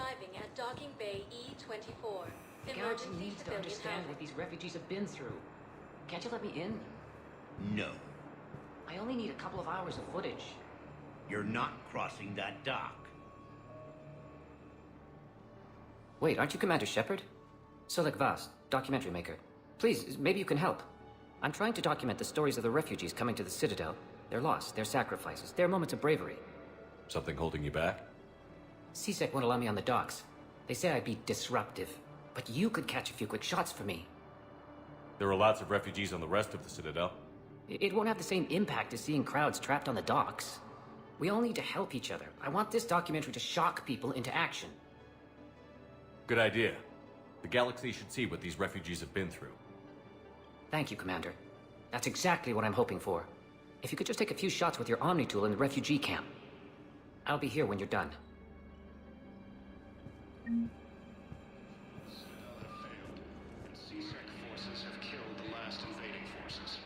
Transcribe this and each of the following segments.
arriving at docking bay E24. Galaxy Emergency needs to civilian understand housing. what these refugees have been through. Can't you let me in? No. I only need a couple of hours of footage. You're not crossing that dock. Wait, aren't you Commander Shepard? Solek Vast, documentary maker. Please, maybe you can help. I'm trying to document the stories of the refugees coming to the Citadel. Their loss, their sacrifices, their moments of bravery. Something holding you back? CSEC won't allow me on the docks. They say I'd be disruptive. But you could catch a few quick shots for me. There are lots of refugees on the rest of the Citadel. It won't have the same impact as seeing crowds trapped on the docks. We all need to help each other. I want this documentary to shock people into action. Good idea. The galaxy should see what these refugees have been through. Thank you, Commander. That's exactly what I'm hoping for. If you could just take a few shots with your Omni tool in the refugee camp. I'll be here when you're done. CSEC forces have killed the last invading forces.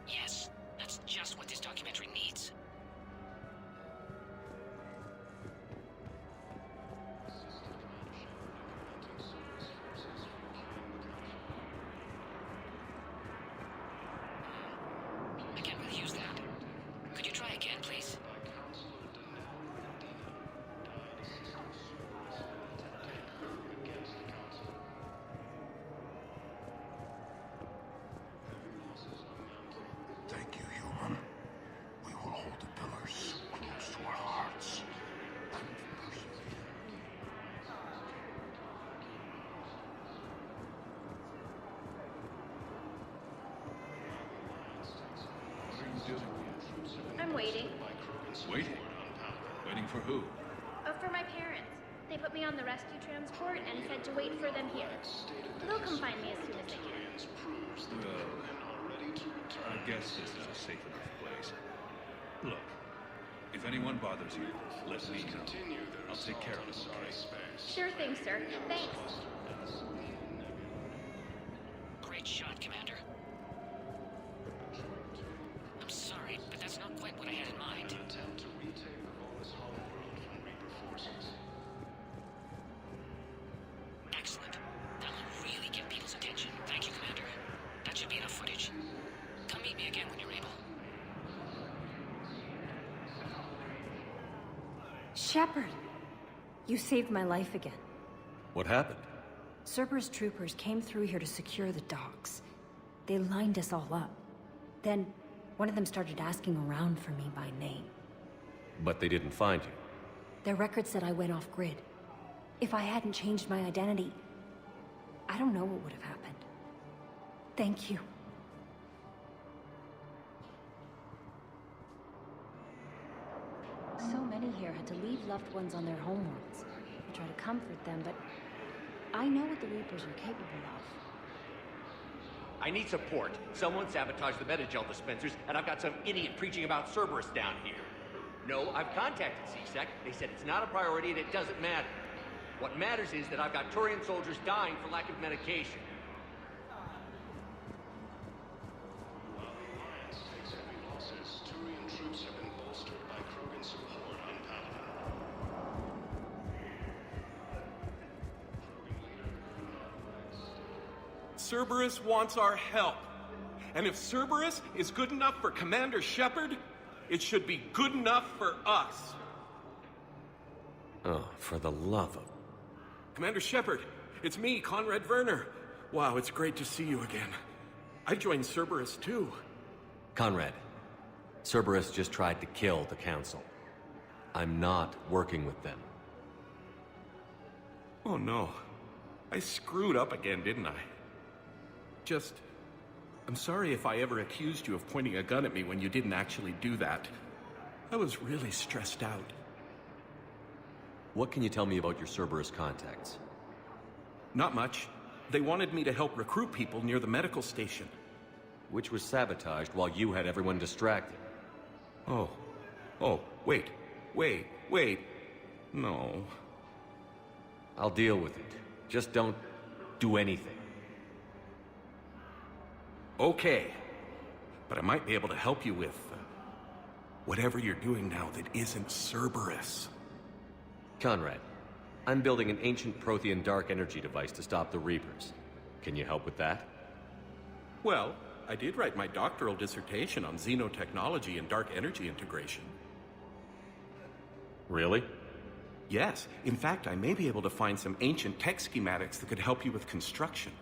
Yes, that's just what this documentary needs. I can't really use that. Could you try again, please? Thank you, human. We will hold the pillars close to our hearts. What are you doing? I'm waiting. Waiting? Waiting for who? For my parents. They put me on the rescue transport and said to wait for them here. They'll come find me as soon as they can. Well, I guess this is a safe enough place. Look, if anyone bothers you, let me know. I'll take care of them, okay? Sure thing, sir. Thanks. Great shot, Commander. I'm sorry, but that's not quite what I had in mind. Attempt to retake Vaulus Homeworld from Reaper forces. Excellent. That will really get people's attention. Thank you, Commander. That should be enough footage. Come meet me again when you're able. Shepard! You saved my life again. What happened? Cerberus troopers came through here to secure the docks. They lined us all up. Then, one of them started asking around for me by name. But they didn't find you. Their record said I went off-grid. If I hadn't changed my identity, I don't know what would have happened. Thank you. So many here had to leave loved ones on their homeworlds. I try to comfort them, but I know what the Reapers are capable of. I need support. Someone sabotaged the Metagel dispensers, and I've got some idiot preaching about Cerberus down here. No, I've contacted CSEC. They said it's not a priority and it doesn't matter. What matters is that I've got Turian soldiers dying for lack of medication. While the Alliance takes heavy losses, Turian troops have been bolstered by Krogan support on Paladin. Cerberus wants our help. And if Cerberus is good enough for Commander Shepard, it should be good enough for us. Oh, for the love of... Commander Shepard, it's me, Conrad Werner. Wow, it's great to see you again. I joined Cerberus too. Conrad, Cerberus just tried to kill the Council. I'm not working with them. Oh no. I screwed up again, didn't I? I'm sorry if I ever accused you of pointing a gun at me when you didn't actually do that. I was really stressed out. What can you tell me about your Cerberus contacts? Not much. They wanted me to help recruit people near the medical station. Which was sabotaged while you had everyone distracted. Oh, wait. No. I'll deal with it. Just don't do anything. Okay. But I might be able to help you with whatever you're doing now that isn't Cerberus. Conrad, I'm building an ancient Prothean dark energy device to stop the Reapers. Can you help with that? Well, I did write my doctoral dissertation on xenotechnology and dark energy integration. Really? Yes. In fact, I may be able to find some ancient tech schematics that could help you with construction.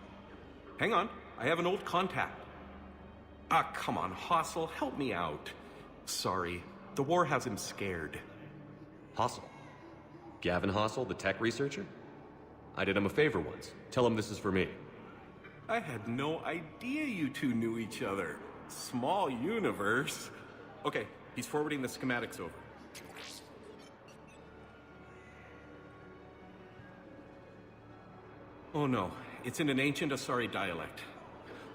Hang on. I have an old contact. Ah, come on, Hossel, help me out. Sorry. The war has him scared. Hossel? Gavin Hossel, the tech researcher? I did him a favor once. Tell him this is for me. I had no idea you two knew each other. Small universe. Okay, he's forwarding the schematics over. Oh no, it's in an ancient Asari dialect.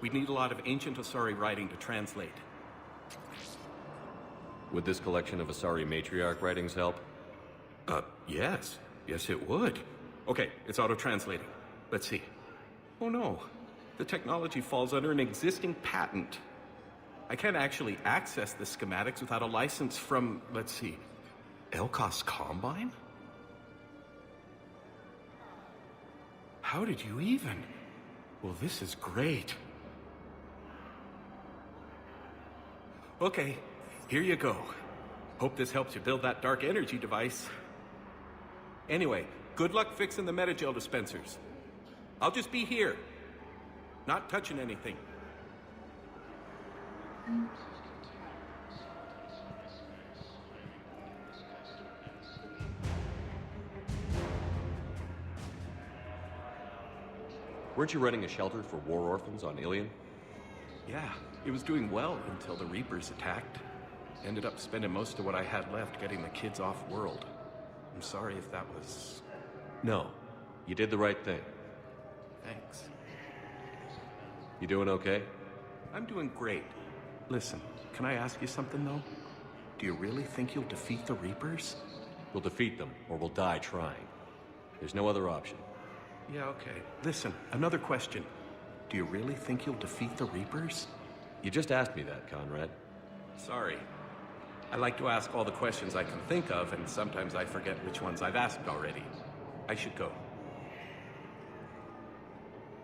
We'd need a lot of ancient Asari writing to translate. Would this collection of Asari matriarch writings help? Yes. Yes, it would. Okay, it's auto-translating. Let's see. Oh no, the technology falls under an existing patent. I can't actually access the schematics without a license from, let's see, Elkos Combine? How did you even? Well, this is great. Okay, here you go. Hope this helps you build that dark energy device. Anyway, good luck fixing the metagel dispensers. I'll just be here. Not touching anything. Weren't you running a shelter for war orphans on Ilion? Yeah, it was doing well until the Reapers attacked. Ended up spending most of what I had left getting the kids off-world. I'm sorry if that was... No. You did the right thing. Thanks. You doing okay? I'm doing great. Listen, can I ask you something, though? Do you really think you'll defeat the Reapers? We'll defeat them, or we'll die trying. There's no other option. Yeah, okay. Listen, another question. Do you really think you'll defeat the Reapers? You just asked me that, Conrad. Sorry. I like to ask all the questions I can think of, and sometimes I forget which ones I've asked already. I should go.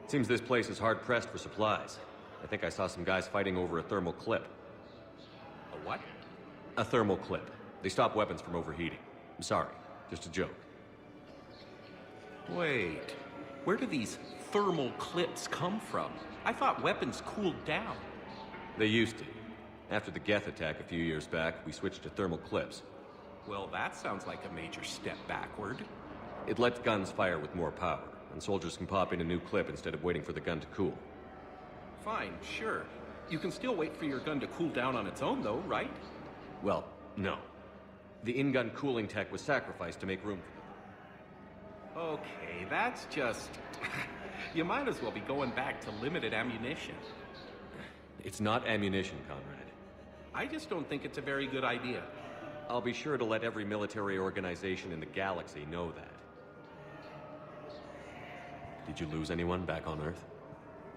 Seems this place is hard-pressed for supplies. I think I saw some guys fighting over a thermal clip. A what? A thermal clip. They stop weapons from overheating. I'm sorry. Just a joke. Wait. Where do these thermal clips come from? I thought weapons cooled down. They used to. After the Geth attack a few years back, we switched to thermal clips. Well, that sounds like a major step backward. It lets guns fire with more power, and soldiers can pop in a new clip instead of waiting for the gun to cool. Fine, sure. You can still wait for your gun to cool down on its own, though, right? Well, no. The in-gun cooling tech was sacrificed to make room for them. Okay, that's just... You might as well be going back to limited ammunition. It's not ammunition, Conrad. I just don't think it's a very good idea. I'll be sure to let every military organization in the galaxy know that. Did you lose anyone back on Earth?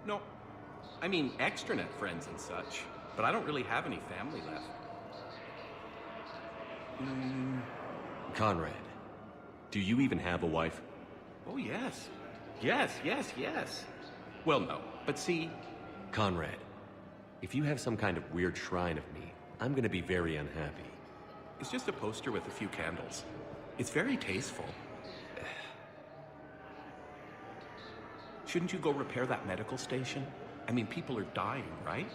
No. I mean, extranet friends and such. But I don't really have any family left. Conrad, do you even have a wife? Oh, yes. Yes. Well, no. But see... Conrad, if you have some kind of weird shrine of me, I'm gonna be very unhappy. It's just a poster with a few candles. It's very tasteful. Shouldn't you go repair that medical station? I mean, people are dying, right?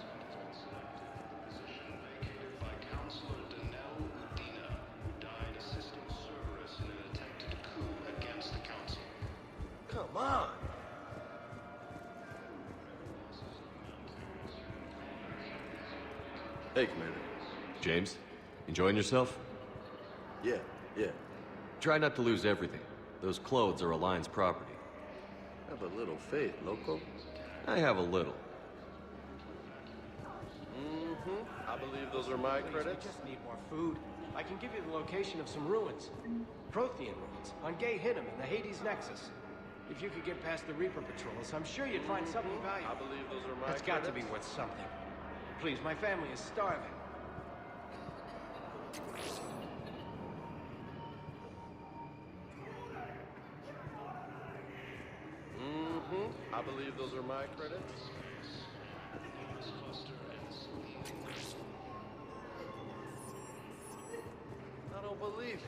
By Counselor Danelle Medina, who died assisting Cerberus in an attempted coup against the Council. Come on! Hey, Commander. James, enjoying yourself? Yeah. Try not to lose everything. Those clothes are Alliance property. Have a little faith, loco. I have a little. I believe those are my credits. We just need more food. I can give you the location of some ruins. Prothean ruins, on Gay Hittim in the Hades Nexus. If you could get past the Reaper patrols, I'm sure you'd find something valuable. I believe those are my That's got to be credits. worth something. Please, my family is starving. I believe those are my credits. I don't believe it.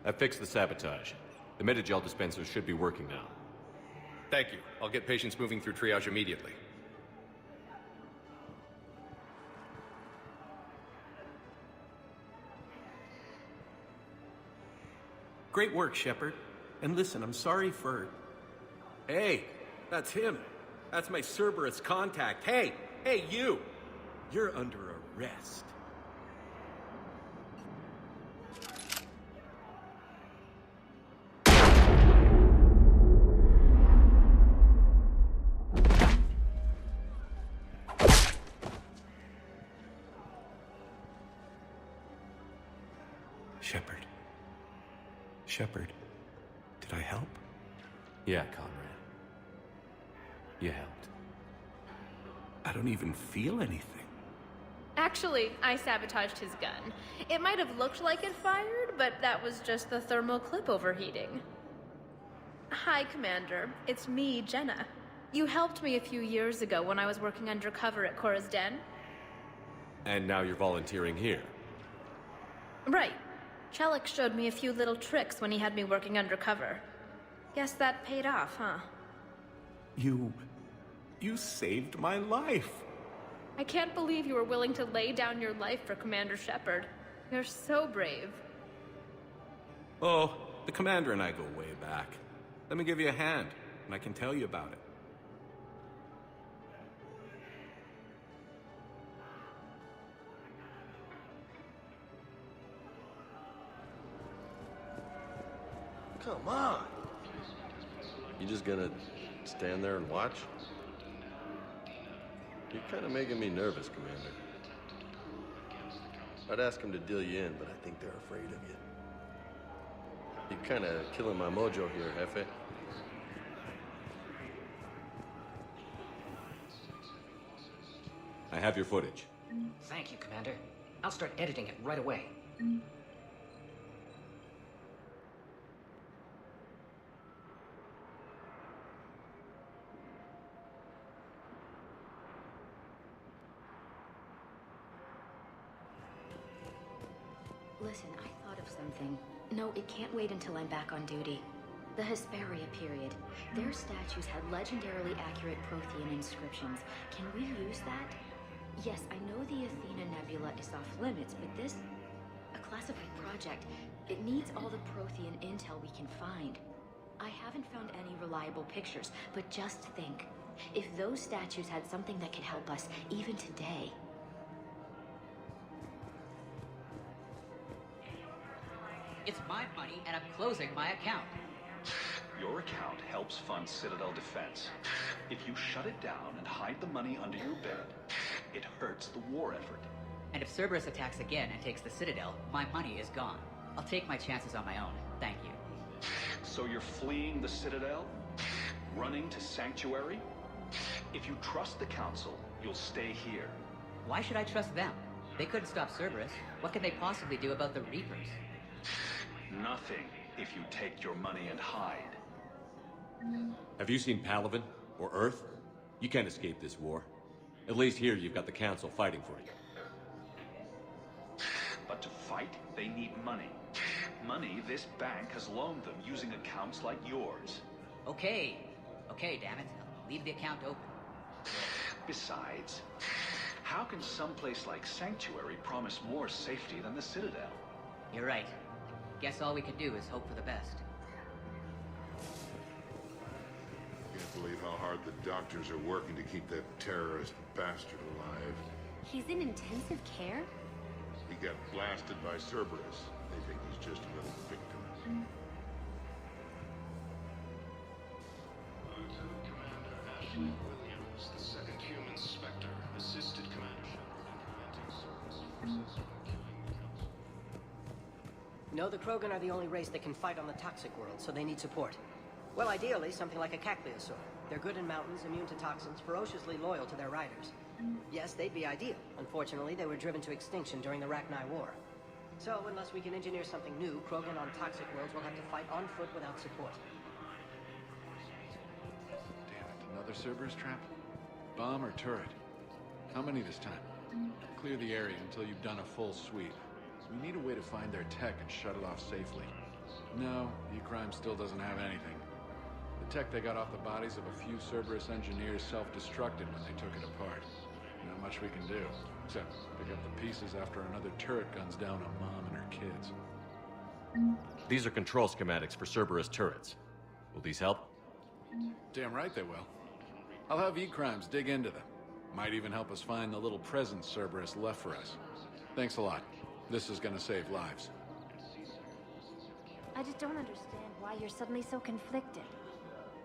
I fixed the sabotage. The metagel dispensers should be working now. Thank you. I'll get patients moving through triage immediately. Great work, Shepard. And listen, I'm sorry for... Hey, that's him. That's my Cerberus contact. Hey, you! You're under arrest. Shepard, did I help? Yeah, Conrad. You helped. I don't even feel anything. Actually, I sabotaged his gun. It might have looked like it fired, but that was just the thermal clip overheating. Hi, Commander. It's me, Jenna. You helped me a few years ago when I was working undercover at Cora's Den. And now you're volunteering here. Right. Chelik showed me a few little tricks when he had me working undercover. Guess that paid off, huh? You saved my life. I can't believe you were willing to lay down your life for Commander Shepard. You're so brave. Oh, the Commander and I go way back. Let me give you a hand, and I can tell you about it. Come on! You just gonna stand there and watch? You're kind of making me nervous, Commander. I'd ask them to deal you in, but I think they're afraid of you. You're kind of killing my mojo here, Jefe. I have your footage. Thank you, Commander. I'll start editing it right away. Listen, I thought of something. No, it can't wait until I'm back on duty. The Hesperia period. Their statues had legendarily accurate Prothean inscriptions. Can we use that? Yes, I know the Athena Nebula is off limits, but this... a classified project. It needs all the Prothean intel we can find. I haven't found any reliable pictures, but just think. If those statues had something that could help us, even today... It's my money, and I'm closing my account. Your account helps fund Citadel defense. If you shut it down and hide the money under your bed, it hurts the war effort. And if Cerberus attacks again and takes the Citadel, my money is gone. I'll take my chances on my own. Thank you. So you're fleeing the Citadel? Running to Sanctuary? If you trust the Council, you'll stay here. Why should I trust them? They couldn't stop Cerberus. What could they possibly do about the Reapers? Nothing if you take your money and hide. Have you seen Palaven or Earth? You can't escape this war. At least here you've got the Council fighting for you. But to fight, they need money. Money this bank has loaned them using accounts like yours. Okay, damn it. Leave the account open. Besides, how can someplace like Sanctuary promise more safety than the Citadel? You're right. Guess all we can do is hope for the best. Can't believe how hard the doctors are working to keep that terrorist bastard alive. He's in intensive care? He got blasted by Cerberus. They think he's just another victim. Williams, the second human Spectre, assisted Commander Shepard in preventing service forces from killing the Council. No, the Krogan are the only race that can fight on the toxic world, so they need support. Well, ideally, something like a cacliosaur. They're good in mountains, immune to toxins, ferociously loyal to their riders. Yes, they'd be ideal. Unfortunately, they were driven to extinction during the Rachni War. So, unless we can engineer something new, Krogan on toxic worlds will have to fight on foot without support. Damn it, another Cerberus trap? Bomb or turret? How many this time? Clear the area until you've done a full sweep. We need a way to find their tech and shut it off safely. No, E-Crime still doesn't have anything. The tech they got off the bodies of a few Cerberus engineers self-destructed when they took it apart. Not much we can do, except pick up the pieces after another turret guns down a mom and her kids. These are control schematics for Cerberus turrets. Will these help? Damn right they will. I'll have E-Crimes dig into them. Might even help us find the little present Cerberus left for us. Thanks a lot. This is gonna save lives. I just don't understand why you're suddenly so conflicted.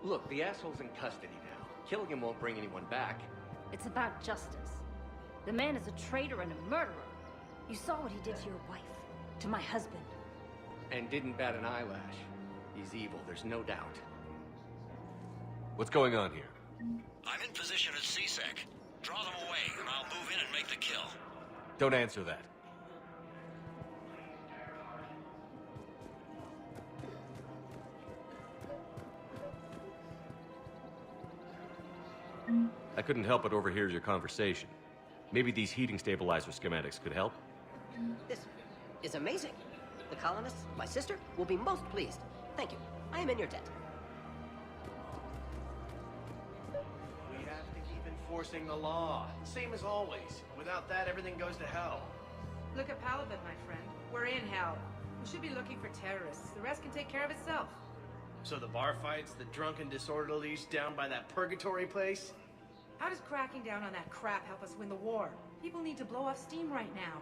Look, the asshole's in custody now. Killing him won't bring anyone back. It's about justice. The man is a traitor and a murderer. You saw what he did to your wife, to my husband. And didn't bat an eyelash. He's evil, there's no doubt. What's going on here? I'm in position at CSEC. Draw them away, and I'll move in and make the kill. Don't answer that. I couldn't help but overhear your conversation. Maybe these heating stabilizer schematics could help? This is amazing. The colonists, my sister, will be most pleased. Thank you. I am in your debt. We have to keep enforcing the law. Same as always. Without that, everything goes to hell. Look at Palabit, my friend. We're in hell. We should be looking for terrorists. The rest can take care of itself. So the bar fights, the drunken disorderlies down by that purgatory place? How does cracking down on that crap help us win the war? People need to blow off steam right now.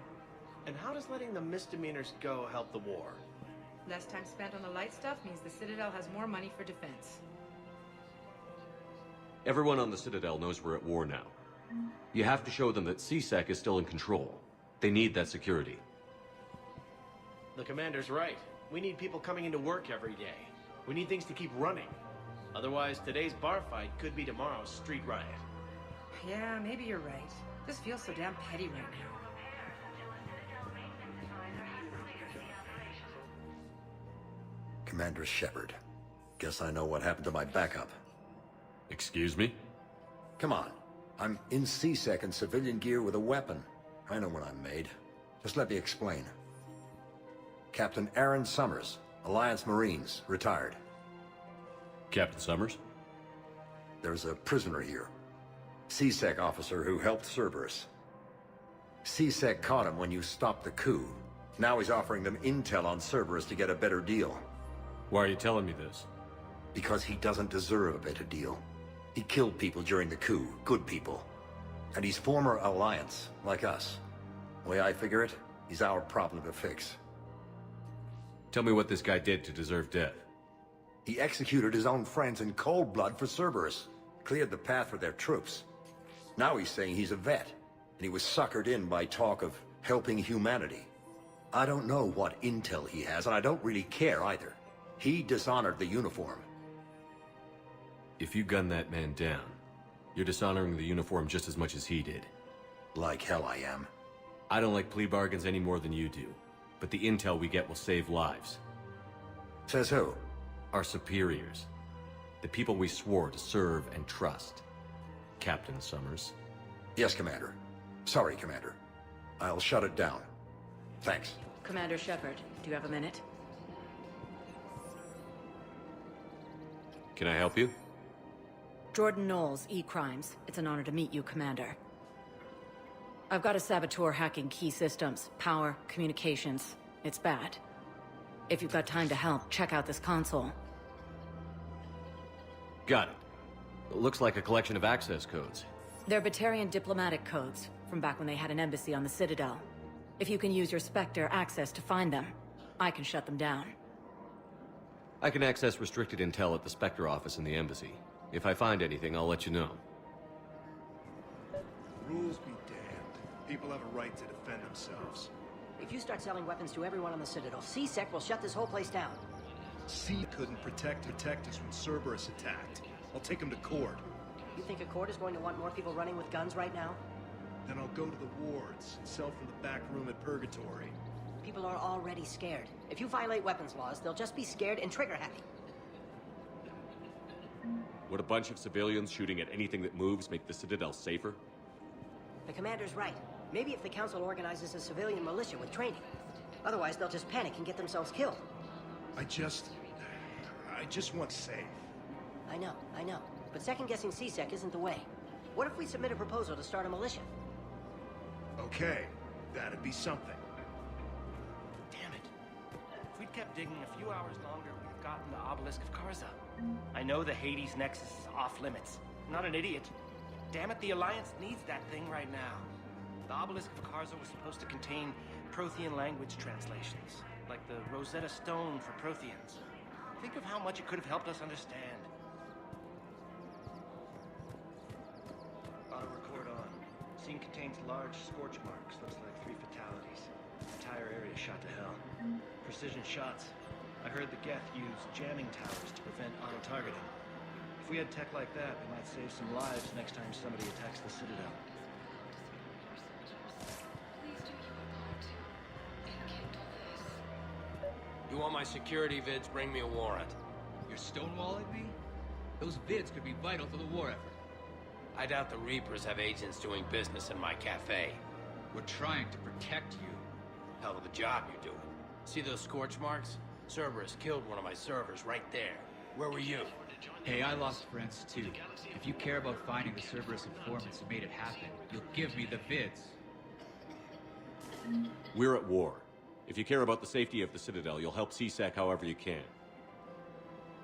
And how does letting the misdemeanors go help the war? Less time spent on the light stuff means the Citadel has more money for defense. Everyone on the Citadel knows we're at war now. You have to show them that CSEC is still in control. They need that security. The commander's right. We need people coming into work every day. We need things to keep running. Otherwise, today's bar fight could be tomorrow's street riot. Yeah, maybe you're right. This feels so damn petty right now. Commander Shepard. Guess I know what happened to my backup. Excuse me? Come on. I'm in CSEC in civilian gear with a weapon. I know what I'm made. Just let me explain. Captain Aaron Summers, Alliance Marines, retired. Captain Summers? There's a prisoner here. CSEC officer who helped Cerberus. CSEC caught him when you stopped the coup. Now he's offering them intel on Cerberus to get a better deal. Why are you telling me this? Because he doesn't deserve a better deal. He killed people during the coup, good people. And he's former Alliance, like us. The way I figure it, he's our problem to fix. Tell me what this guy did to deserve death. He executed his own friends in cold blood for Cerberus. Cleared the path for their troops. Now he's saying he's a vet, and he was suckered in by talk of helping humanity. I don't know what intel he has, and I don't really care either. He dishonored the uniform. If you gun that man down, you're dishonoring the uniform just as much as he did. Like hell I am. I don't like plea bargains any more than you do, but the intel we get will save lives. Says who? Our superiors. The people we swore to serve and trust. Captain Summers. Yes, Commander. Sorry, Commander. I'll shut it down. Thanks. Commander Shepard, do you have a minute? Can I help you? Jordan Knowles, E-Crimes. It's an honor to meet you, Commander. I've got a saboteur hacking key systems, power, communications. It's bad. If you've got time to help, check out this console. Got it. Looks like a collection of access codes. They're Batarian diplomatic codes, from back when they had an embassy on the Citadel. If you can use your Spectre access to find them, I can shut them down. I can access restricted intel at the Spectre office in the embassy. If I find anything, I'll let you know. Rules be damned. People have a right to defend themselves. If you start selling weapons to everyone on the Citadel, CSEC will shut this whole place down. C couldn't protect us when Cerberus attacked. I'll take him to court. You think a court is going to want more people running with guns right now? Then I'll go to the wards and sell from the back room at Purgatory. People are already scared. If you violate weapons laws, they'll just be scared and trigger-happy. Would a bunch of civilians shooting at anything that moves make the Citadel safer? The commander's right. Maybe if the Council organizes a civilian militia with training. Otherwise, they'll just panic and get themselves killed. I just want safe. I know. But second-guessing CSEC isn't the way. What if we submit a proposal to start a militia? Okay, that'd be something. Damn it. If we'd kept digging a few hours longer, we'd have gotten the Obelisk of Karza. I know the Hades Nexus is off limits. I'm not an idiot. Damn it, the Alliance needs that thing right now. The Obelisk of Karza was supposed to contain Prothean language translations, like the Rosetta Stone for Protheans. Think of how much it could have helped us understand. Auto-record on. Scene contains large scorch marks. Looks like 3 fatalities. Entire area shot to hell. Precision shots. I heard the Geth use jamming towers to prevent auto-targeting. If we had tech like that, we might save some lives next time somebody attacks the Citadel. You want my security vids, bring me a warrant. You're stonewalling me? Those vids could be vital to the war effort. I doubt the Reapers have agents doing business in my cafe. We're trying to protect you. Hell of a job you're doing. See those scorch marks? Cerberus killed one of my servers right there. Where were you? Hey, I lost friends too. If you care about finding the Cerberus informants who made it happen, you'll give me the vids. We're at war. If you care about the safety of the Citadel, you'll help CSEC however you can.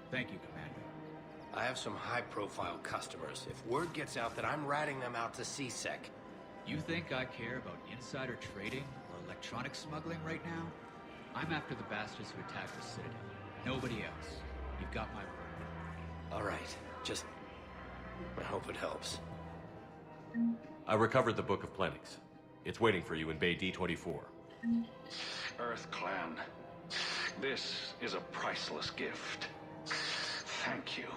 Thank you, Commander. I have some high-profile customers. If word gets out that I'm ratting them out to CSEC... You think I care about insider trading or electronic smuggling right now? I'm after the bastards who attacked the Citadel. Nobody else. You've got my word. All right. Just... I hope it helps. I recovered the Book of Plenix. It's waiting for you in Bay D24. Earth Clan, this is a priceless gift. Thank you.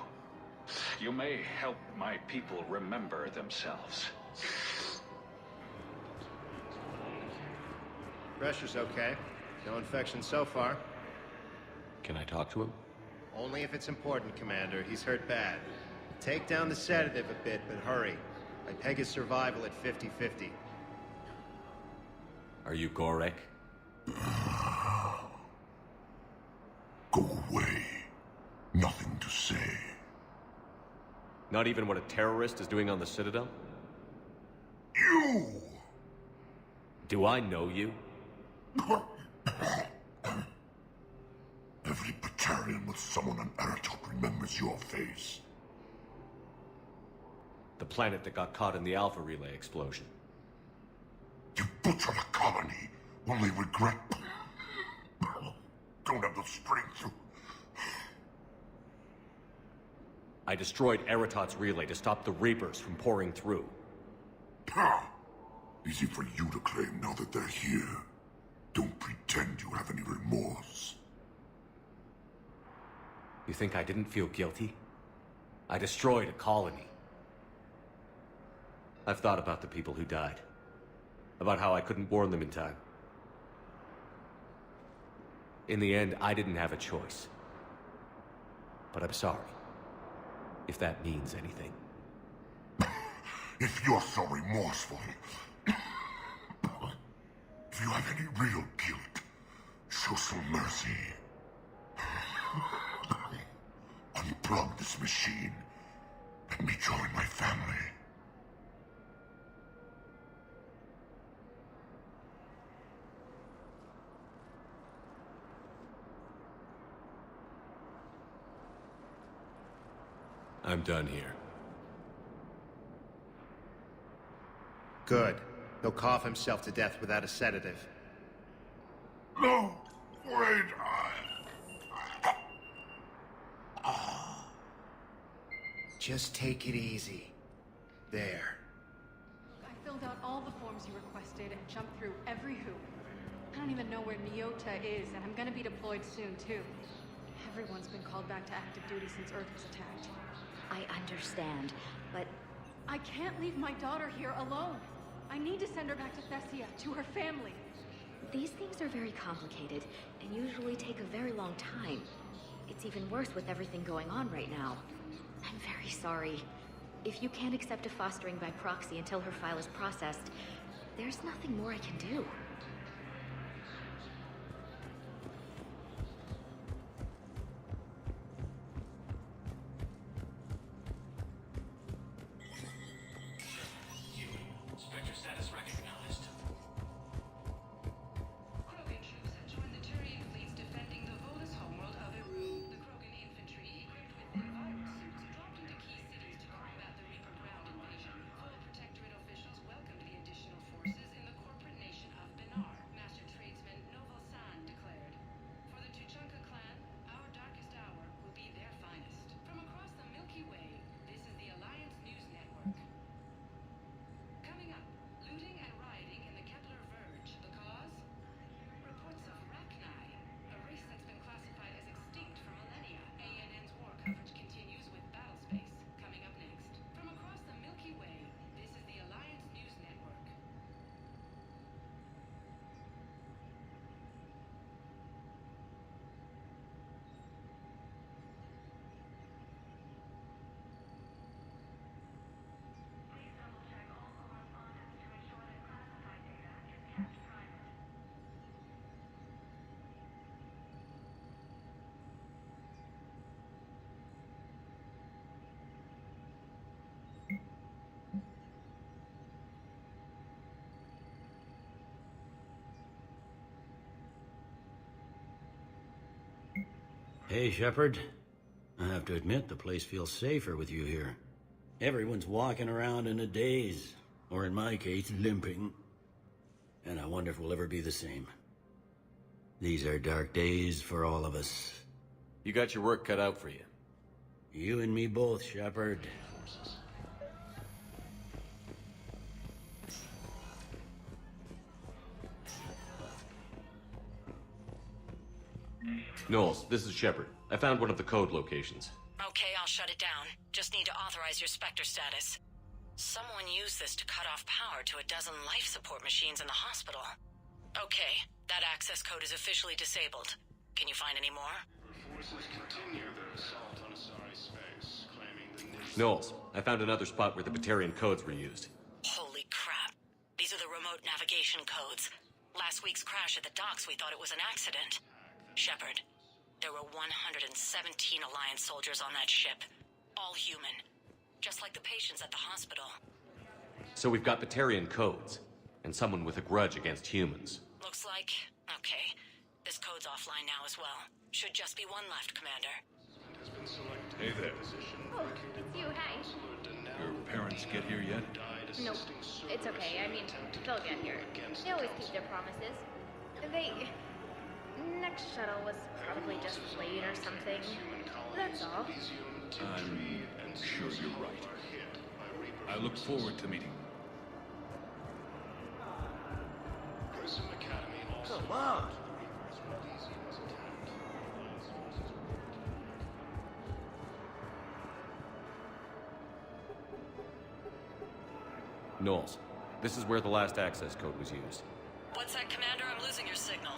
You may help my people remember themselves. Pressure's okay. No infection so far. Can I talk to him? Only if it's important, Commander. He's hurt bad. Take down the sedative a bit, but hurry. I peg his survival at 50-50. Are you Gorek? Go away. Nothing to say. Not even what a terrorist is doing on the Citadel? You! Do I know you? Every Batarian with someone on Aratok remembers your face. The planet that got caught in the Alpha Relay explosion. You butchered a colony, only regret... Don't have the strength to... I destroyed Eratot's relay to stop the Reapers from pouring through. Easy for you to claim now that they're here. Don't pretend you have any remorse. You think I didn't feel guilty? I destroyed a colony. I've thought about the people who died. About how I couldn't warn them in time. In the end, I didn't have a choice. But I'm sorry. If that means anything. If you're so remorseful... if you have any real guilt, show some mercy. Unplug this machine. Let me join my family. I'm done here. Good. He'll cough himself to death without a sedative. No! Wait! Just take it easy. There. filled out all the forms you requested and jumped through every hoop. I don't even know where Nyota is, and I'm gonna be deployed soon, too. Everyone's been called back to active duty since Earth was attacked. I understand, but... I can't leave my daughter here alone. I need to send her back to Thessia, to her family. These things are very complicated, and usually take a very long time. It's even worse with everything going on right now. I'm very sorry. If you can't accept a fostering by proxy until her file is processed, there's nothing more I can do. Spectre status recognized. Krogan troops have joined the Turian fleets defending the Volus homeworld of Eru. The Krogan infantry, equipped with environment suits, dropped into key cities to combat the Reaper ground invasion. Full Protectorate officials welcomed the additional forces in the corporate nation of Benar. Master tradesman Novel San declared, "For the Tuchanka clan, our darkest hour will be their finest." From across the Milky Way, this is the Alliance News Network. Coming up, looting and rioting in the Kepler Verge. The cause? Reports of Rachni, a race that's been classified as extinct for millennia. ANN's war coverage continues with Battlespace. Coming up next. From across the Milky Way, this is the Alliance News Network. Hey, Shepard. I have to admit, the place feels safer with you here. Everyone's walking around in a daze, or in my case, limping. And I wonder if we'll ever be the same. These are dark days for all of us. You got your work cut out for you. You and me both, Shepard. Knowles, this is Shepard. I found one of the code locations. Okay, I'll shut it down. Just need to authorize your Spectre status. Someone used this to cut off power to a dozen life support machines in the hospital. Okay, that access code is officially disabled. Can you find any more? Forces continue their assault on Asari space, claiming the Knowles, I found another spot where the Batarian codes were used. Holy crap. These are the remote navigation codes. Last week's crash at the docks, we thought it was an accident. Shepard, there were 117 Alliance soldiers on that ship. All human. Just like the patients at the hospital. So we've got Batarian codes, and someone with a grudge against humans. Looks like... okay. This code's offline now as well. Should just be one left, Commander. Hey there. Oh, it's you. Hi. Your parents get here yet? Nope. It's okay. I mean, they'll get here. They always keep their promises. Next shuttle was probably just late or something. That's all. I'm sure you're right. I look forward to meeting. Come on! Knowles, this is where the last access code was used. What's that, Commander? I'm losing your signal.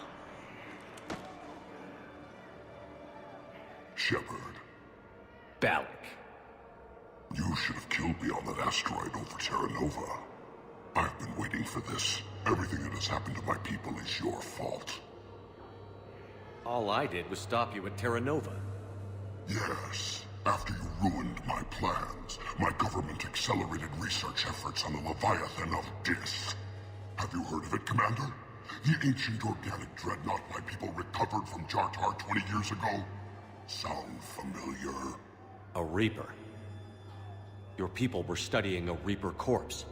Shepard. Balak. You should have killed me on that asteroid over Terra Nova. I've been waiting for this. Everything that has happened to my people is your fault. All I did was stop you at Terra Nova. Yes. After you ruined my plans, my government accelerated research efforts on the Leviathan of Dis. Have you heard of it, Commander? The ancient organic dreadnought my people recovered from Jartar 20 years ago? Sound familiar? A Reaper. Your people were studying a Reaper corpse.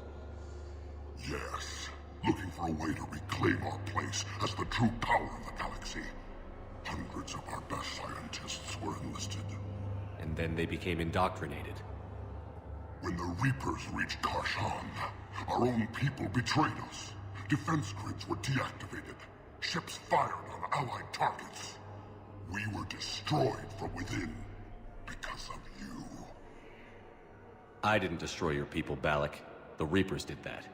Yes. Looking for a way to reclaim our place as the true power of the galaxy. Hundreds of our best scientists were enlisted. And then they became indoctrinated. When the Reapers reached Karshan, our own people betrayed us. Defense grids were deactivated. Ships fired on Allied targets. We were destroyed from within because of you. I didn't destroy your people, Balak. The Reapers did that.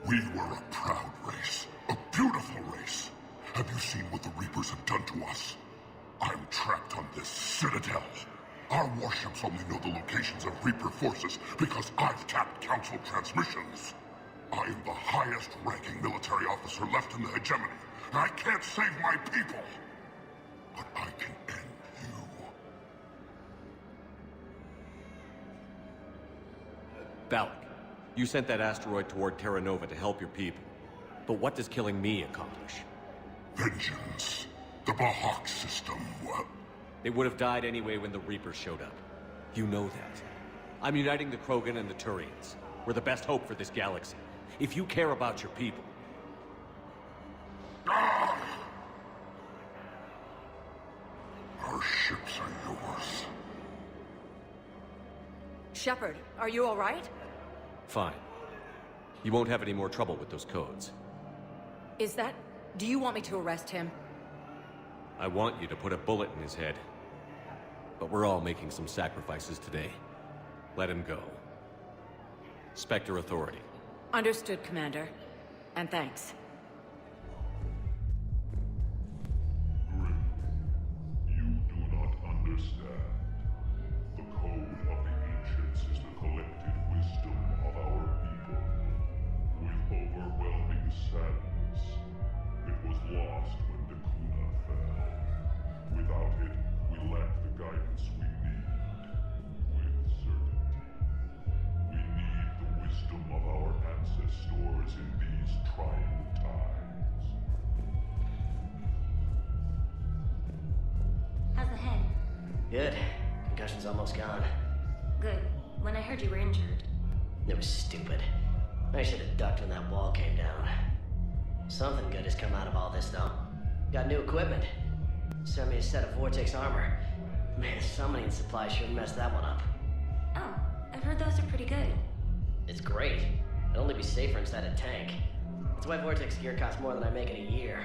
We were a proud race. A beautiful race. Have you seen what the Reapers have done to us? I'm trapped on this Citadel. Our warships only know the locations of Reaper forces because I've tapped Council transmissions. I am the highest-ranking military officer left in the hegemony, and I can't save my people. But I can end you. Balak, you sent that asteroid toward Terra Nova to help your people. But what does killing me accomplish? Vengeance. The Bahak system, They would have died anyway when the Reapers showed up. You know that. I'm uniting the Krogan and the Turians. We're the best hope for this galaxy. If you care about your people... Our ships are yours. Shepard, are you all right? Fine. You won't have any more trouble with those codes. Is that... Do you want me to arrest him? I want you to put a bullet in his head. But we're all making some sacrifices today. Let him go. Spectre Authority. Understood, Commander. And thanks. You do not understand. The code of the ancients is the collected wisdom of our people. With overwhelming sadness, it was lost when the Kuna fell. Without it, we lack the guidance we need. With certainty. We need the wisdom of our ancestors in these trying times. How's the head? Good. Concussion's almost gone. Good. When I heard you were injured. It was stupid. I should have ducked when that wall came down. Something good has come out of all this, though. Got new equipment. Sent me a set of Vortex armor. Man, summoning supply sure messed that one up. Oh, I've heard those are pretty good. It's great. It'd only be safer inside a tank. That's why Vortex gear costs more than I make in a year.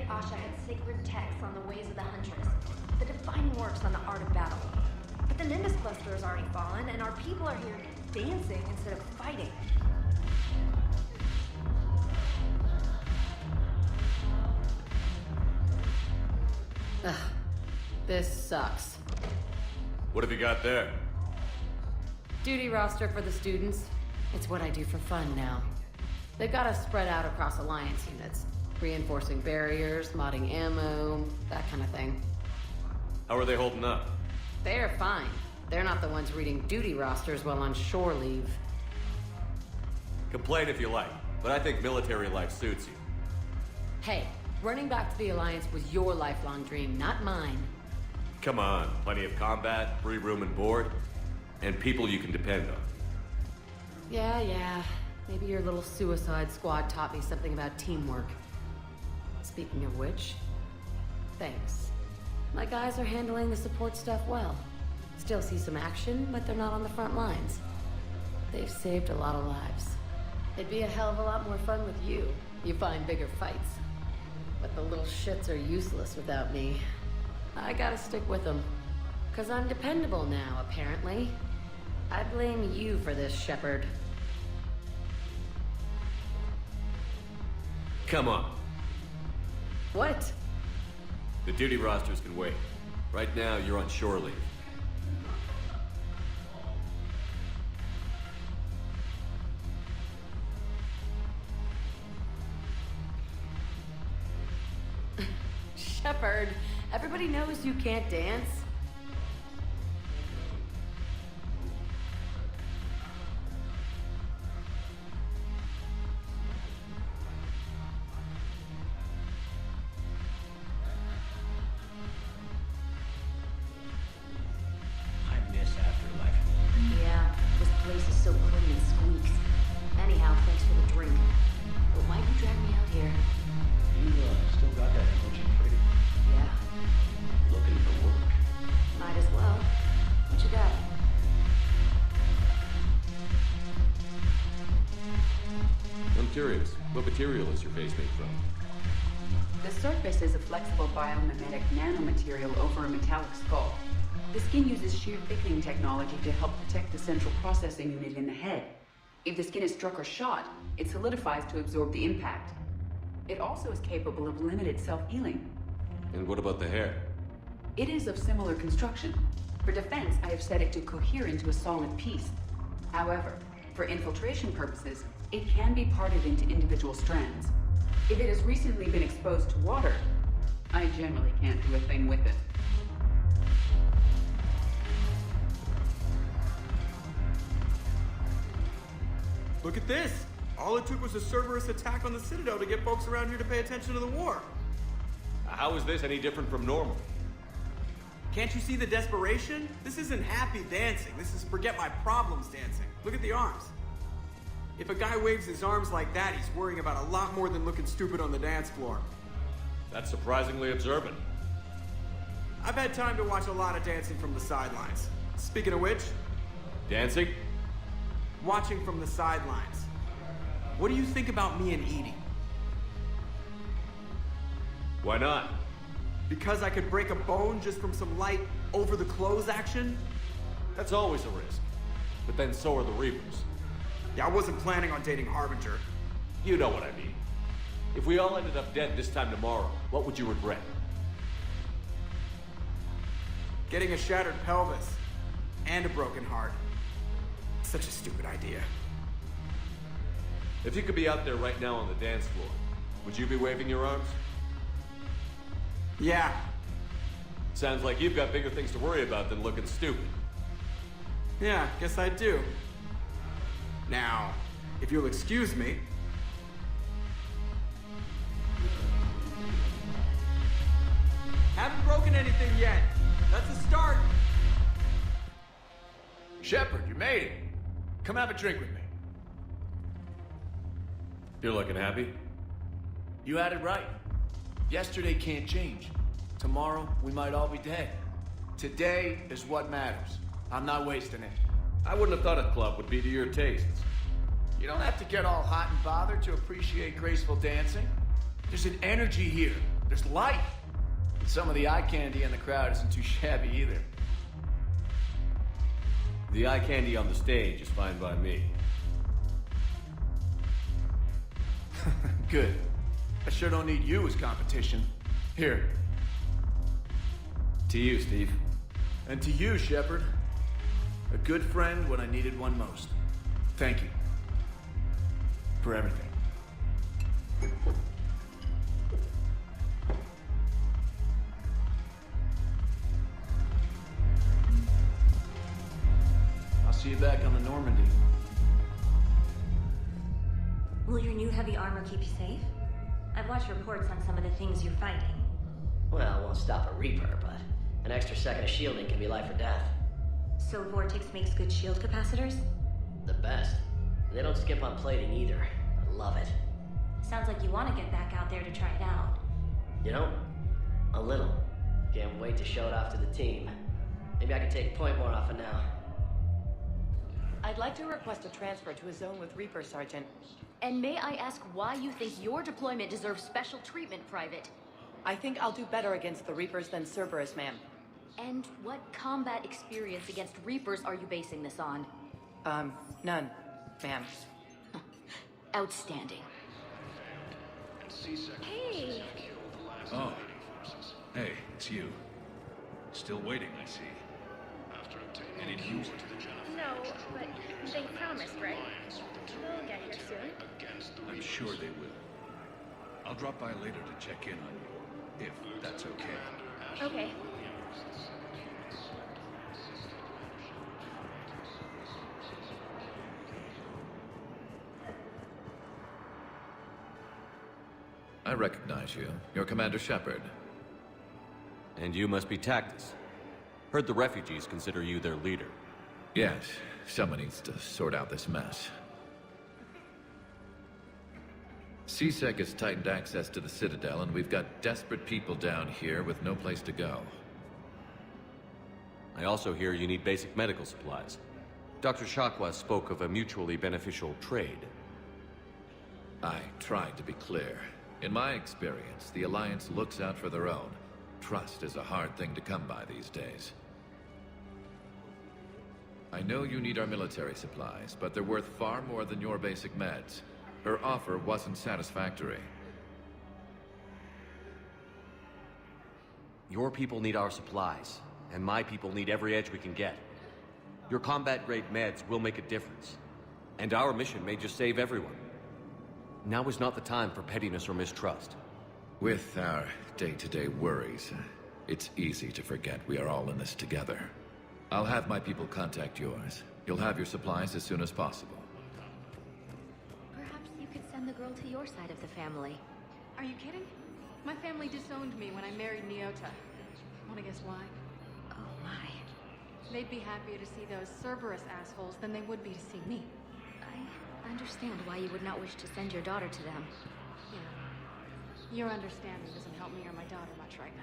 Asha had sacred texts on the ways of the Huntress, the defining works on the art of battle. But the Nimbus cluster has already fallen, and our people are here dancing instead of fighting. Ugh, this sucks. What have you got there? Duty roster for the students. It's what I do for fun now. They've got us spread out across Alliance units. Reinforcing barriers, modding ammo, that kind of thing. How are they holding up? They're fine. They're not the ones reading duty rosters while on shore leave. Complain if you like, but I think military life suits you. Hey, running back to the Alliance was your lifelong dream, not mine. Come on, plenty of combat, free room and board, and people you can depend on. Yeah. Maybe your little suicide squad taught me something about teamwork. Speaking of which, thanks. My guys are handling the support stuff well. Still see some action, but they're not on the front lines. They've saved a lot of lives. It'd be a hell of a lot more fun with you. You find bigger fights. But the little shits are useless without me. I gotta stick with them. 'Cause I'm dependable now, apparently. I blame you for this, Shepard. Come on. What? The duty rosters can wait. Right now, you're on shore leave. Shepard, everybody knows you can't dance. curious. What material is your face made from? The surface is a flexible biomimetic nanomaterial over a metallic skull. The skin uses shear thickening technology to help protect the central processing unit in the head. If the skin is struck or shot, it solidifies to absorb the impact. It also is capable of limited self-healing. And what about the hair? It is of similar construction. For defense, I have set it to cohere into a solid piece. However, for infiltration purposes, it can be parted into individual strands. If it has recently been exposed to water, I generally can't do a thing with it. Look at this! All it took was a Cerberus attack on the Citadel to get folks around here to pay attention to the war. How is this any different from normal? Can't you see the desperation? This isn't happy dancing. This is forget my problems dancing. Look at the arms. If a guy waves his arms like that, he's worrying about a lot more than looking stupid on the dance floor. That's surprisingly observant. I've had time to watch a lot of dancing from the sidelines. Speaking of which... Dancing? Watching from the sidelines. What do you think about me and Edie? Why not? Because I could break a bone just from some light over-the-clothes action? That's always a risk. But then so are the Reapers. Yeah, I wasn't planning on dating Harbinger. You know what I mean. If we all ended up dead this time tomorrow, what would you regret? Getting a shattered pelvis. And a broken heart. Such a stupid idea. If you could be out there right now on the dance floor, would you be waving your arms? Yeah. Sounds like you've got bigger things to worry about than looking stupid. Yeah, guess I do. Now, if you'll excuse me... Haven't broken anything yet. That's a start. Shepard, you made it. Come have a drink with me. You're looking happy? You had it right. Yesterday can't change. Tomorrow, we might all be dead. Today is what matters. I'm not wasting it. I wouldn't have thought a club would be to your tastes. You don't have to get all hot and bothered to appreciate graceful dancing. There's an energy here. There's life. And some of the eye candy in the crowd isn't too shabby either. The eye candy on the stage is fine by me. Good. I sure don't need you as competition. Here. To you, Steve. And to you, Shepard. A good friend when I needed one most. Thank you. For everything. I'll see you back on the Normandy. Will your new heavy armor keep you safe? I've watched reports on some of the things you're fighting. Well, it won't stop a Reaper, but an extra second of shielding can be life or death. So Vortex makes good shield capacitors? The best. They don't skip on plating either. I love it. Sounds like you want to get back out there to try it out. You know, a little. Can't wait to show it off to the team. Maybe I can take a point more off it now. I'd like to request a transfer to a zone with Reaper, Sergeant. And may I ask why you think your deployment deserves special treatment, Private? I think I'll do better against the Reapers than Cerberus, ma'am. And what combat experience against Reapers are you basing this on? None, ma'am. Outstanding. Hey! Oh. Hey, it's you. Still waiting, I see. Any news? No, but they promised, right? They'll get here soon. I'm sure they will. I'll drop by later to check in on you, if that's okay. Okay. I recognize you. You're Commander Shepard. And you must be Tactus. Heard the refugees consider you their leader. Yes, someone needs to sort out this mess. CSEC has tightened access to the Citadel, and we've got desperate people down here with no place to go. I also hear you need basic medical supplies. Dr. Shakwa spoke of a mutually beneficial trade. I tried to be clear. In my experience, the Alliance looks out for their own. Trust is a hard thing to come by these days. I know you need our military supplies, but they're worth far more than your basic meds. Her offer wasn't satisfactory. Your people need our supplies, and my people need every edge we can get. Your combat-grade meds will make a difference. And our mission may just save everyone. Now is not the time for pettiness or mistrust. With our day-to-day worries, it's easy to forget we are all in this together. I'll have my people contact yours. You'll have your supplies as soon as possible. Perhaps you could send the girl to your side of the family. Are you kidding? My family disowned me when I married Nyota. Wanna guess why? Oh my. They'd be happier to see those Cerberus assholes than they would be to see me. I understand why you would not wish to send your daughter to them. Yeah. Your understanding doesn't help me or my daughter much right now.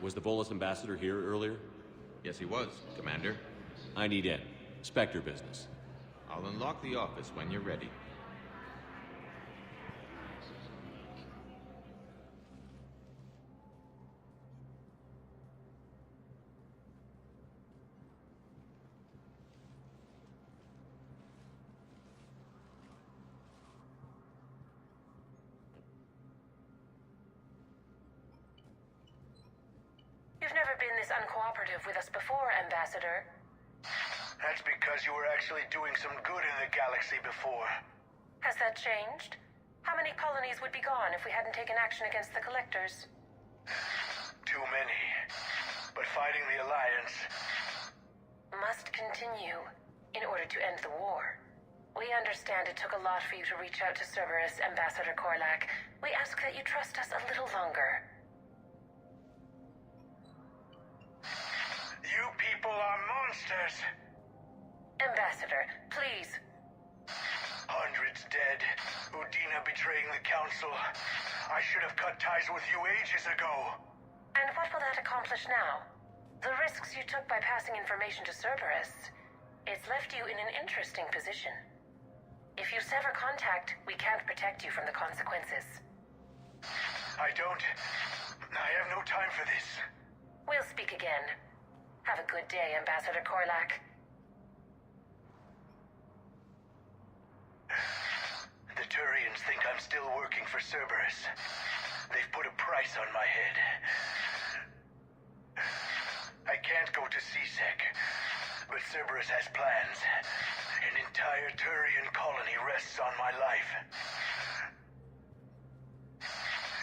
Was the Volus ambassador here earlier? Yes, he was, Commander. I need in. Spectre business. I'll unlock the office when you're ready. You've never been this uncooperative with us before, Ambassador. That's because you were actually doing some good in the galaxy before. Has that changed? How many colonies would be gone if we hadn't taken action against the Collectors? Too many. But fighting the Alliance must continue in order to end the war. We understand it took a lot for you to reach out to Cerberus, Ambassador Korlak. We ask that you trust us a little longer. You people are monsters! Ambassador, please. Hundreds dead. Udina betraying the Council. I should have cut ties with you ages ago. And what will that accomplish now? The risks you took by passing information to Cerberus. It's left you in an interesting position. If you sever contact, we can't protect you from the consequences. I have no time for this. We'll speak again. Have a good day, Ambassador Korlak. The Turians think I'm still working for Cerberus. They've put a price on my head. I can't go to CSEC, but Cerberus has plans. An entire Turian colony rests on my life.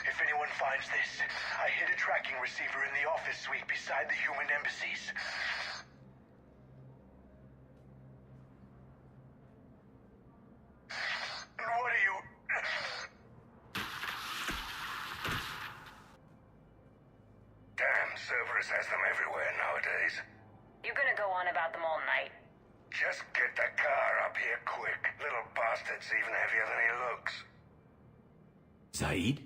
If anyone finds this, I hid a tracking receiver in the office suite beside the human embassies. What are you... Damn, Cerberus has them everywhere nowadays. You're gonna go on about them all night. Just get the car up here quick. Little bastard's even heavier than he looks. Saeed?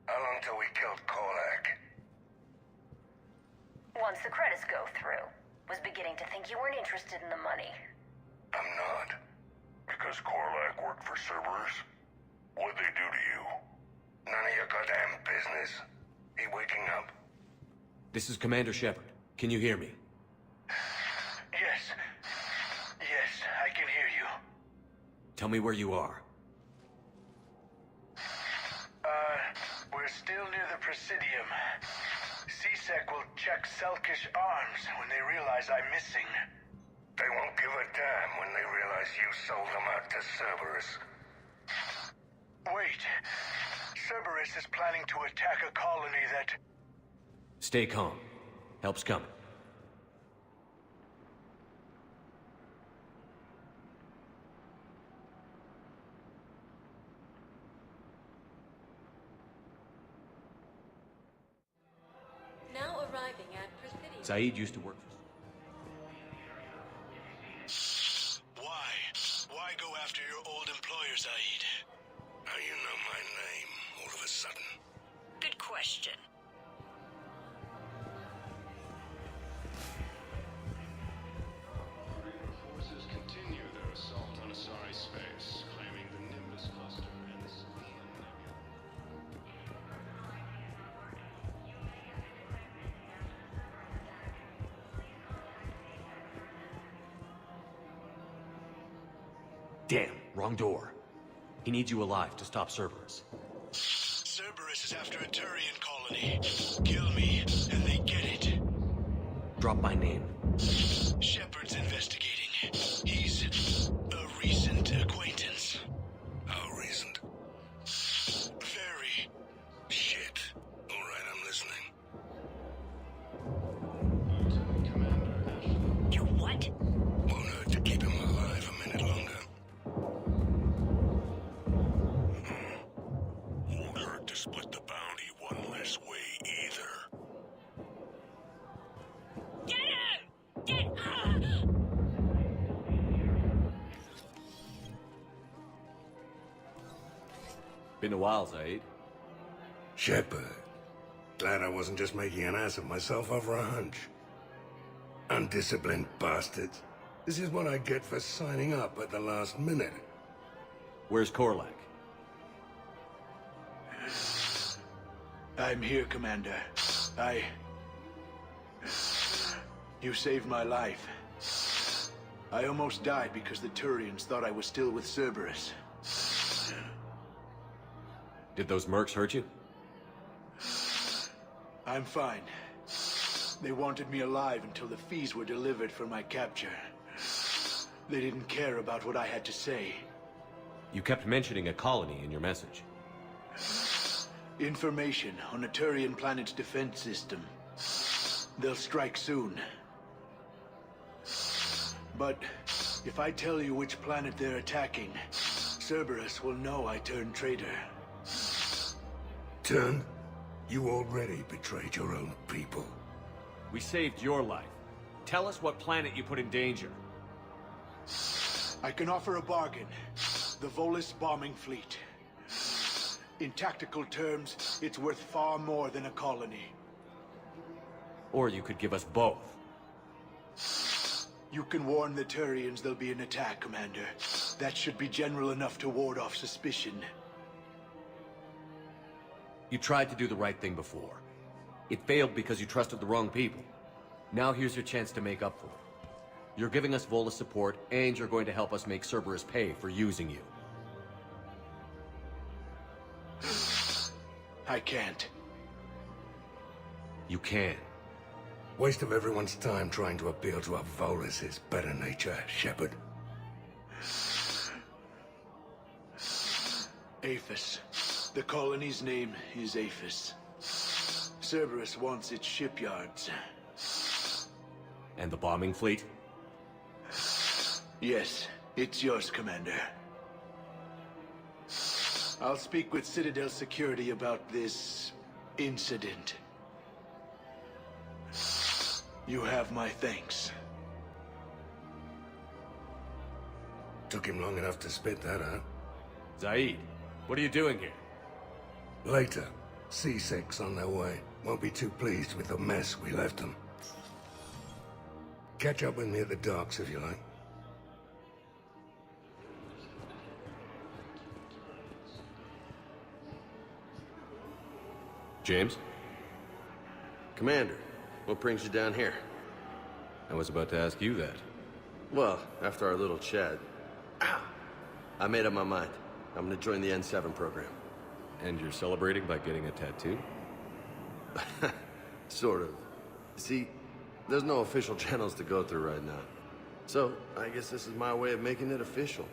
How long till we killed Korlak? Once the credits go through. Was beginning to think you weren't interested in the money. I'm not. Because Korlak worked for Cerberus? What'd they do to you? None of your goddamn business. He waking up? This is Commander Shepard. Can you hear me? Yes. Yes, I can hear you. Tell me where you are. We're still near the Presidium. CSEC will check Selkish arms when they realize I'm missing. They won't give a damn when they realize you sold them out to Cerberus. Wait. Cerberus is planning to attack a colony that... Stay calm. Help's coming. arriving at Presidium. Zaid used to work for... Why go after your old employer, Zaid? How you know my name all of a sudden? Good question. Forces continue their assault on Asari space, claiming the Nimbus cluster and the Civilian Nebula. Damn, wrong door. He needs you alive to stop Cerberus. Cerberus is after a Turian colony. Kill me, and they get it. Drop my name. Shepard's investigating. He's a recent acquaintance. How recent? Very. Shit. All right, I'm listening. You what? Won't hurt to keep him alive a minute longer. Won't hurt to split the bounty one less way either. Get him! Get Been a while, Zaid. Shepard. Glad I wasn't just making an ass of myself over a hunch. Undisciplined bastards. This is what I get for signing up at the last minute. Where's Korlak? I'm here, Commander. You saved my life. I almost died because the Turians thought I was still with Cerberus. Did those mercs hurt you? I'm fine. They wanted me alive until the fees were delivered for my capture. They didn't care about what I had to say. You kept mentioning a colony in your message. Information on a Turian planet's defense system. They'll strike soon. But if I tell you which planet they're attacking, Cerberus will know I turned traitor. Turned? You already betrayed your own people. We saved your life. Tell us what planet you put in danger. I can offer a bargain. The Volus bombing fleet. In tactical terms, it's worth far more than a colony. Or you could give us both. You can warn the Turians there'll be an attack, Commander. That should be general enough to ward off suspicion. You tried to do the right thing before. It failed because you trusted the wrong people. Now here's your chance to make up for it. You're giving us Volus support, and you're going to help us make Cerberus pay for using you. I can't. You can. Waste of everyone's time trying to appeal to a Volus' better nature, Shepard. Aphis. The colony's name is Aphis. Cerberus wants its shipyards. And the bombing fleet? Yes, it's yours, Commander. I'll speak with Citadel security about this incident. You have my thanks. Took him long enough to spit that out. Zaid, what are you doing here? Later. C6 on their way. Won't be too pleased with the mess we left them. Catch up with me at the docks if you like. James? Commander, what brings you down here? I was about to ask you that. Well, after our little chat, I made up my mind. I'm gonna join the N7 program. And you're celebrating by getting a tattoo? Sort of. See, there's no official channels to go through right now. So, I guess this is my way of making it official.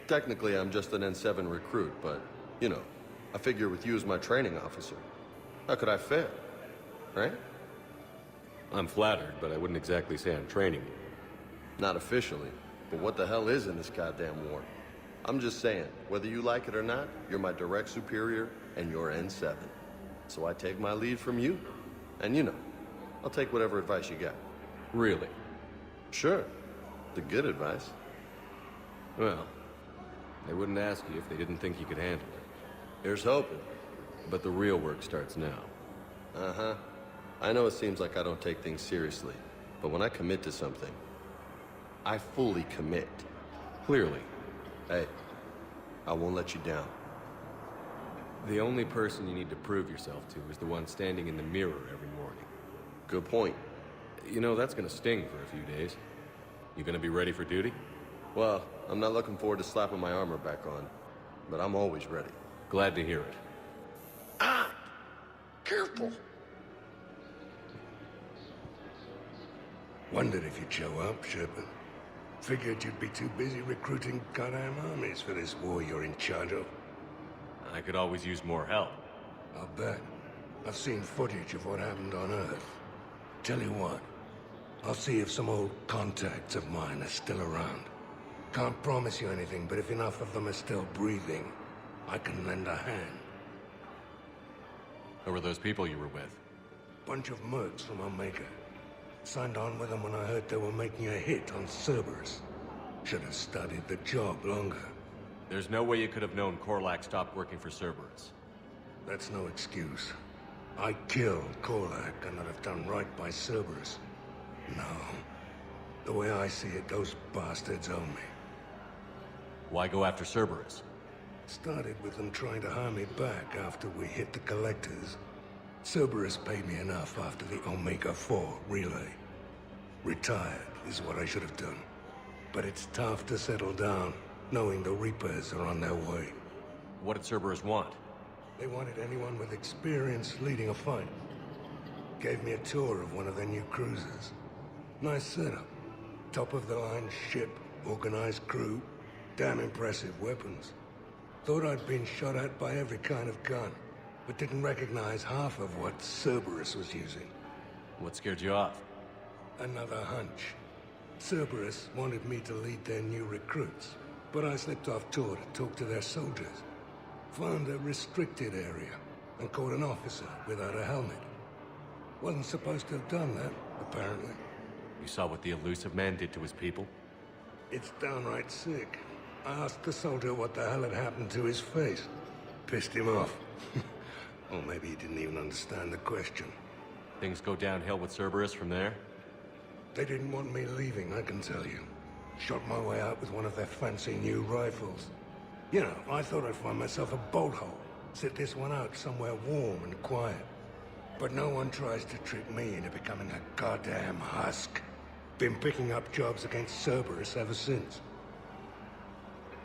Technically, I'm just an N7 recruit, but, you know, I figure with you as my training officer, how could I fail? Right? I'm flattered, but I wouldn't exactly say I'm training you. Not officially, but what the hell is in this goddamn war? I'm just saying, whether you like it or not, you're my direct superior, and you're N7. So I take my lead from you. And you know, I'll take whatever advice you got. Really? Sure. The good advice. Well, they wouldn't ask you if they didn't think you could handle it. Here's hoping. But the real work starts now. Uh-huh. I know it seems like I don't take things seriously, but when I commit to something, I fully commit. Clearly. Hey, I won't let you down. The only person you need to prove yourself to is the one standing in the mirror every morning. Good point. You know, that's gonna sting for a few days. You gonna be ready for duty? Well, I'm not looking forward to slapping my armor back on, but I'm always ready. Glad to hear it. Ah! Careful! Wondered if you'd show up, Shepard. Figured you'd be too busy recruiting goddamn armies for this war you're in charge of. I could always use more help. I'll bet. I've seen footage of what happened on Earth. Tell you what, I'll see if some old contacts of mine are still around. Can't promise you anything, but if enough of them are still breathing, I can lend a hand. Who were those people you were with? Bunch of mercs from Omega. Signed on with them when I heard they were making a hit on Cerberus. Should have studied the job longer. There's no way you could have known Korlak stopped working for Cerberus. That's no excuse. I killed Korlak and I'd have done right by Cerberus. No. The way I see it, those bastards owe me. Why go after Cerberus? Started with them trying to hire me back after we hit the collectors. Cerberus paid me enough after the Omega-4 relay. Retired is what I should have done. But it's tough to settle down, knowing the Reapers are on their way. What did Cerberus want? They wanted anyone with experience leading a fight. Gave me a tour of one of their new cruisers. Nice setup. Top-of-the-line ship, organized crew, damn impressive weapons. Thought I'd been shot at by every kind of gun, but didn't recognize half of what Cerberus was using. What scared you off? Another hunch. Cerberus wanted me to lead their new recruits, but I slipped off tour to talk to their soldiers. Found a restricted area, and caught an officer without a helmet. Wasn't supposed to have done that, apparently. You saw what the elusive man did to his people? It's downright sick. I asked the soldier what the hell had happened to his face. Pissed him off. Or maybe he didn't even understand the question. Things go downhill with Cerberus from there? They didn't want me leaving, I can tell you. Shot my way out with one of their fancy new rifles. You know, I thought I'd find myself a bolt hole. Sit this one out somewhere warm and quiet. But no one tries to trick me into becoming a goddamn husk. Been picking up jobs against Cerberus ever since.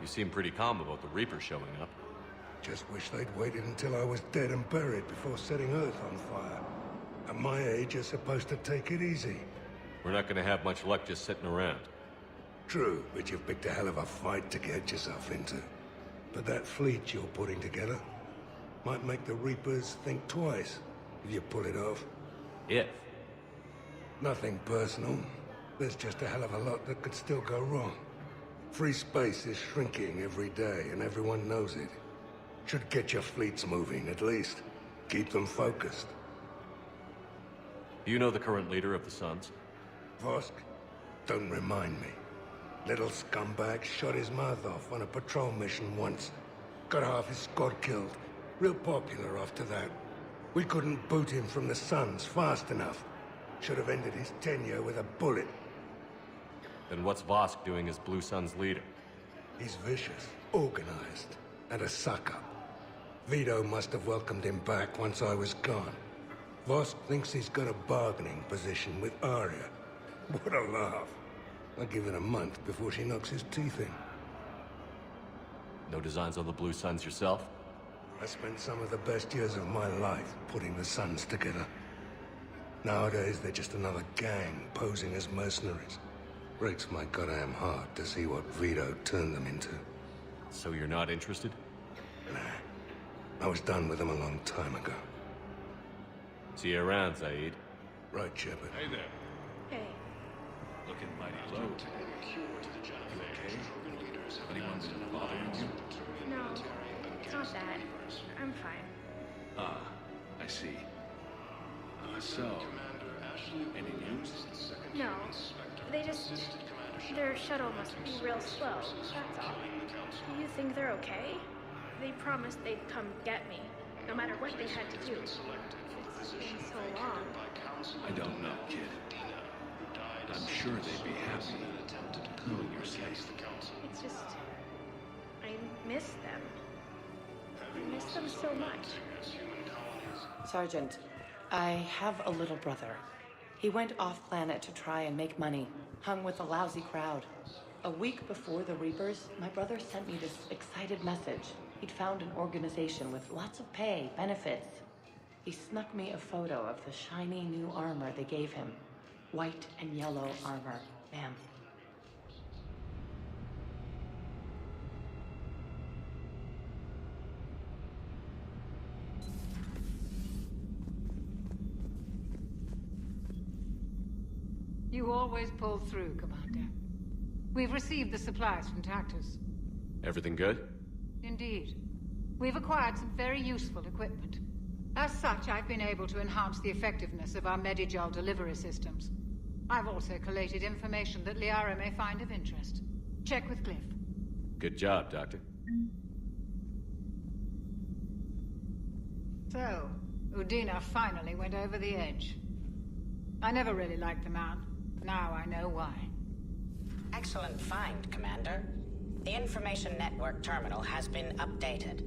You seem pretty calm about the Reaper showing up. Just wish they'd waited until I was dead and buried before setting Earth on fire. At my age, you're supposed to take it easy. We're not gonna have much luck just sitting around. True, but you've picked a hell of a fight to get yourself into. But that fleet you're putting together might make the Reapers think twice if you pull it off. If? Nothing personal. There's just a hell of a lot that could still go wrong. Free space is shrinking every day, and everyone knows it. Should get your fleets moving, at least. Keep them focused. Do you know the current leader of the Suns? Vosk? Don't remind me. Little scumbag shot his mouth off on a patrol mission once. Got half his squad killed. Real popular after that. We couldn't boot him from the Suns fast enough. Should have ended his tenure with a bullet. Then what's Vosk doing as Blue Sun's leader? He's vicious, organized, and a suck-up. Vito must have welcomed him back once I was gone. Vosk thinks he's got a bargaining position with Arya. What a laugh. I'll give it a month before she knocks his teeth in. No designs on the Blue Suns yourself? I spent some of the best years of my life putting the Suns together. Nowadays, they're just another gang posing as mercenaries. Breaks my goddamn heart to see what Vito turned them into. So you're not interested? Nah. I was done with them a long time ago. See you around, Zaid. Right, Shepard. Hey there. Hey. Looking mighty low. You okay? Anyone been bothering you? No, it's not that. I'm fine. Ah, I see. So, Any news? No. Their shuttle must be real slow, that's all. Do you think they're okay? They promised they'd come get me, no matter what they had to do. It's been so long. I don't know, kid. I'm sure they'd be happy knowing you're safe. It's just... I miss them. I miss them so much. Sergeant, I have a little brother. He went off-planet to try and make money, hung with a lousy crowd. A week before the Reapers, my brother sent me this excited message. He'd found an organization with lots of pay, benefits. He snuck me a photo of the shiny new armor they gave him. White and yellow armor, ma'am. You always pull through, Commander. We've received the supplies from Tactus. Everything good? Indeed. We've acquired some very useful equipment. As such, I've been able to enhance the effectiveness of our Medigel delivery systems. I've also collated information that Liara may find of interest. Check with Cliff. Good job, Doctor. So, Udina finally went over the edge. I never really liked the man. Now I know why. Excellent find, Commander. The Information Network terminal has been updated.